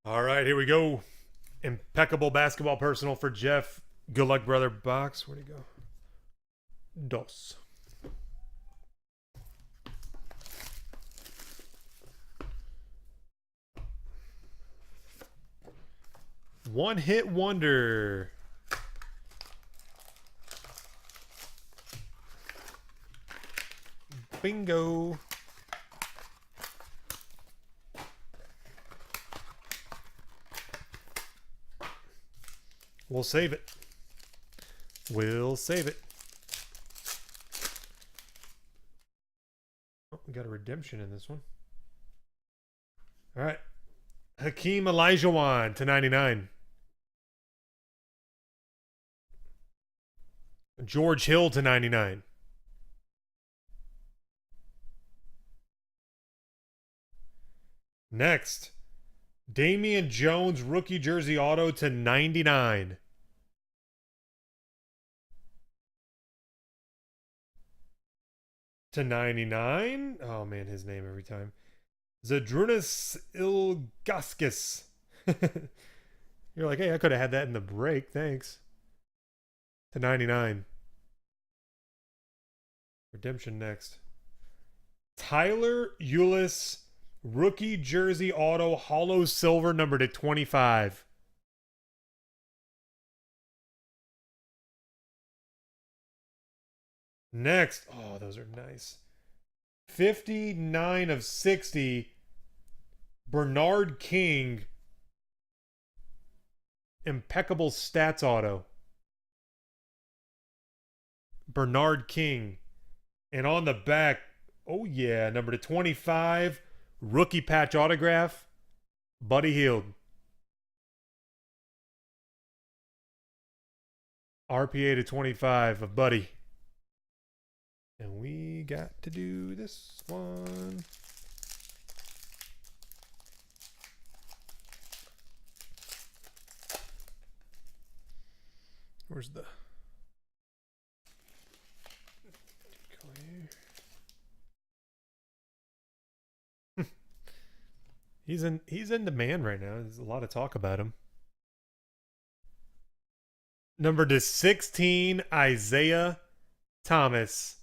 All right, here we go. Impeccable basketball personal for Jeff. Good luck, brother. Box. Where'd he go? Dos. One hit wonder. Bingo. We'll save it. We'll save it. Oh, we got a redemption in this one. All right. Hakeem Olajuwon to 99. George Hill to 99. Next, Damian Jones rookie jersey auto to 99. To 99. Oh man, his name every time. Zadrunas Ilgaskis. You're like, hey, I could have had that in the break. Thanks. To 99. Redemption next. Tyler Ulis rookie jersey auto hollow silver number to 25. Next. Oh, those are nice. 59 of 60. Bernard King. Impeccable stats auto. Bernard King. And on the back, oh yeah, number to 25. Rookie patch autograph. Buddy Hield. RPA to 25 of Buddy. And we got to do this one. Where's the... He's in demand right now. There's a lot of talk about him. Number to 16, Isaiah Thomas,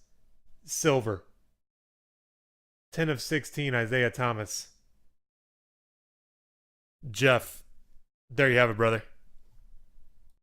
silver. 10 of 16, Isaiah Thomas. Jeff, there you have it, brother.